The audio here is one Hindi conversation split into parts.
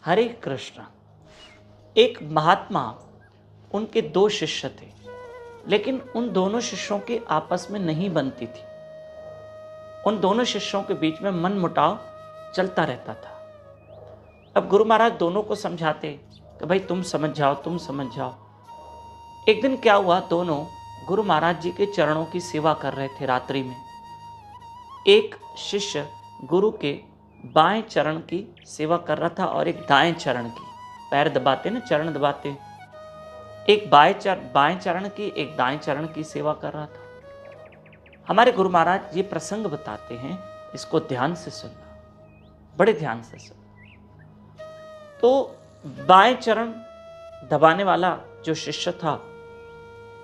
हरे कृष्ण। एक महात्मा, उनके 2 शिष्य थे, लेकिन उन दोनों शिष्यों की आपस में नहीं बनती थी। उन दोनों शिष्यों के बीच में मनमुटाव चलता रहता था। अब गुरु महाराज दोनों को समझाते कि भाई तुम समझ जाओ, तुम समझ जाओ। एक दिन क्या हुआ, दोनों गुरु महाराज जी के चरणों की सेवा कर रहे थे रात्रि में। एक शिष्य गुरु के बाएं चरण की सेवा कर रहा था और एक दाएं चरण की, पैर दबाते ना, चरण दबाते, एक बाएं चरण की, एक दाएं चरण की सेवा कर रहा था। हमारे गुरु महाराज ये प्रसंग बताते हैं, इसको ध्यान से सुनना, बड़े ध्यान से सुनना। तो बाएं चरण दबाने वाला जो शिष्य था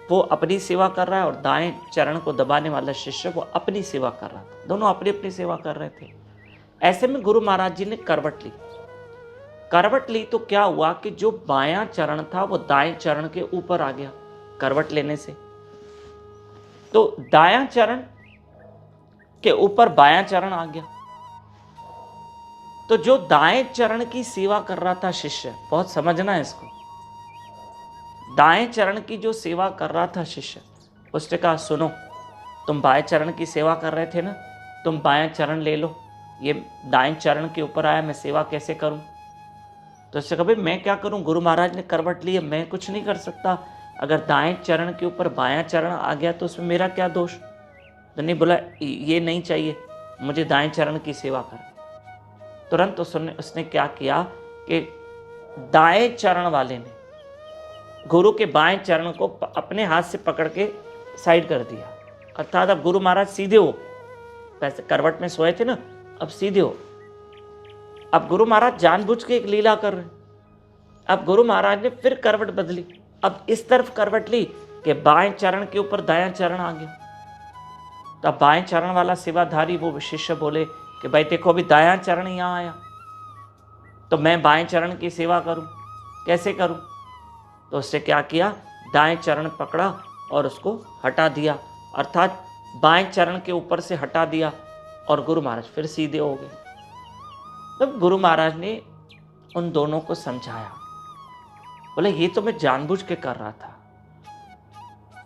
वो अपनी सेवा कर रहा है और दाएं चरण को दबाने वाला शिष्य वो अपनी सेवा कर रहा था। दोनों अपनी अपनी सेवा कर रहे थे। ऐसे में गुरु महाराज जी ने करवट ली। करवट ली तो क्या हुआ कि जो बायां चरण था वो दाएं चरण के ऊपर आ गया करवट लेने से। तो दायां चरण के ऊपर बायां चरण आ गया। तो जो दाएं चरण की सेवा कर रहा था शिष्य, बहुत समझना है इसको, दाएं चरण की जो सेवा कर रहा था शिष्य, उसने कहा सुनो, तुम बाएं चरण की सेवा कर रहे थे ना, तुम बायां चरण ले लो, ये दाएं चरण के ऊपर आया, मैं सेवा कैसे करूं? तो उससे कहा भाई मैं क्या करूं, गुरु महाराज ने करवट ली है, मैं कुछ नहीं कर सकता। अगर दाएं चरण के ऊपर बायां चरण आ गया तो उसमें मेरा क्या दोष? तो नहीं, बोला ये नहीं चाहिए, मुझे दाएं चरण की सेवा कर। तुरंत उसने क्या किया कि दाएं चरण वाले ने गुरु के बाएं चरण को अपने हाथ से पकड़ के साइड कर दिया। अर्थात अब गुरु महाराज सीधे हो, वैसे करवट में सोए थे ना, अब सीधे हो। अब गुरु महाराज जानबूझ के एक लीला कर रहे। अब गुरु महाराज ने फिर करवट बदली, अब इस तरफ करवट ली कि बाएं चरण के ऊपर दायां चरण आ गया। तो बाएं चरण वाला सेवाधारी वो शिष्य बोले कि भाई देखो अभी दायां चरण यहां आया, तो मैं बाएं चरण की सेवा करूं, कैसे करूं? तो उसने क्या किया, दाएं चरण पकड़ा और उसको हटा दिया, अर्थात बाएं चरण के ऊपर से हटा दिया और गुरु महाराज फिर सीधे हो गए। तब गुरु महाराज ने उन दोनों को समझाया, बोले ये तो मैं जानबूझ के कर रहा था।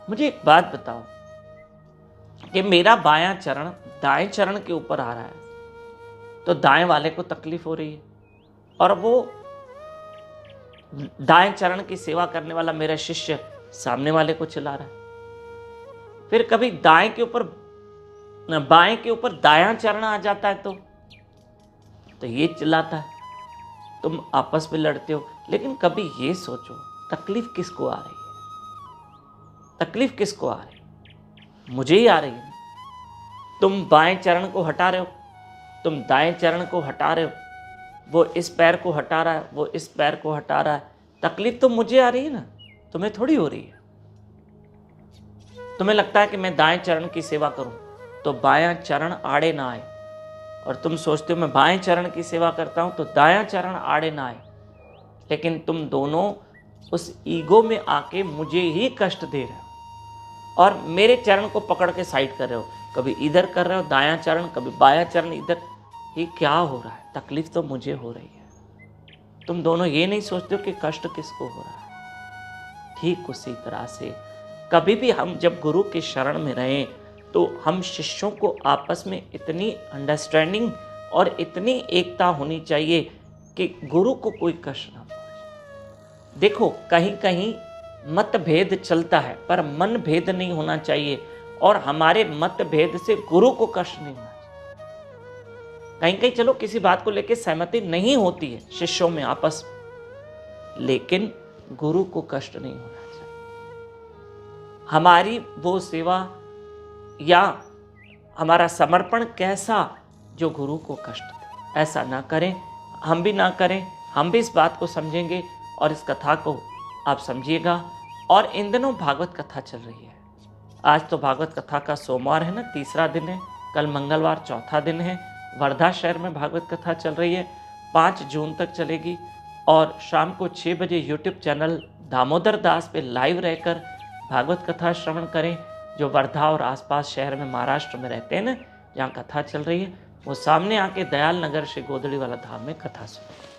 मुझे एक बात बताओ कि मेरा बायां चरण दाएं चरण के ऊपर आ रहा है, तो दाएं वाले को तकलीफ हो रही है और वो दाएं चरण की सेवा करने वाला मेरा शिष्य सामने वाले को चिल्ला रहा है। फिर कभी बाएं के ऊपर दायां चरण आ जाता है तो ये चिल्लाता है, तुम आपस में लड़ते हो। लेकिन कभी ये सोचो, तकलीफ किसको आ रही है? तकलीफ किसको आ रही है? मुझे ही आ रही है। तुम बाएं चरण को हटा रहे हो, तुम दाएं चरण को हटा रहे हो, वो इस पैर को हटा रहा है, वो इस पैर को हटा रहा है, तकलीफ तो मुझे आ रही है ना, तुम्हें थोड़ी हो रही है। तुम्हें लगता है कि मैं दाएं चरण की सेवा करूं तो बायां चरण आड़े ना आए, और तुम सोचते हो मैं बाएं चरण की सेवा करता हूं तो दायां चरण आड़े ना आए। लेकिन तुम दोनों उस ईगो में आके मुझे ही कष्ट दे रहे हो और मेरे चरण को पकड़ के साइड कर रहे हो, कभी इधर कर रहे हो दायां चरण, कभी बायां चरण इधर। ये क्या हो रहा है? तकलीफ तो मुझे हो रही है। तुम दोनों ये नहीं सोचते हो कि कष्ट किसको हो रहा है। ठीक उसी तरह से कभी भी हम जब गुरु के शरण में रहें तो हम शिष्यों को आपस में इतनी अंडरस्टैंडिंग और इतनी एकता होनी चाहिए कि गुरु को कोई कष्ट ना पहुंचे। देखो कहीं कहीं मतभेद चलता है पर मन भेद नहीं होना चाहिए, और हमारे मतभेद से गुरु को कष्ट नहीं होना चाहिए। कहीं कहीं चलो किसी बात को लेकर सहमति नहीं होती है शिष्यों में आपस में, लेकिन गुरु को कष्ट नहीं होना चाहिए। हमारी वो सेवा या हमारा समर्पण कैसा जो गुरु को कष्ट दे, ऐसा ना करें, हम भी ना करें। हम भी इस बात को समझेंगे और इस कथा को आप समझिएगा। और इन दिनों भागवत कथा चल रही है। आज तो भागवत कथा का सोमवार है ना, तीसरा दिन है, कल मंगलवार चौथा दिन है। वर्धा शहर में भागवत कथा चल रही है, 5 जून तक चलेगी। और शाम को 6 बजे यूट्यूब चैनल दामोदर दास पे लाइव रहकर भागवत कथा श्रवण करें। जो वर्धा और आसपास शहर में महाराष्ट्र में रहते हैं ना, जहाँ कथा चल रही है, वो सामने आके दयाल नगर से गोदड़ी वाला धाम में कथा सुनें।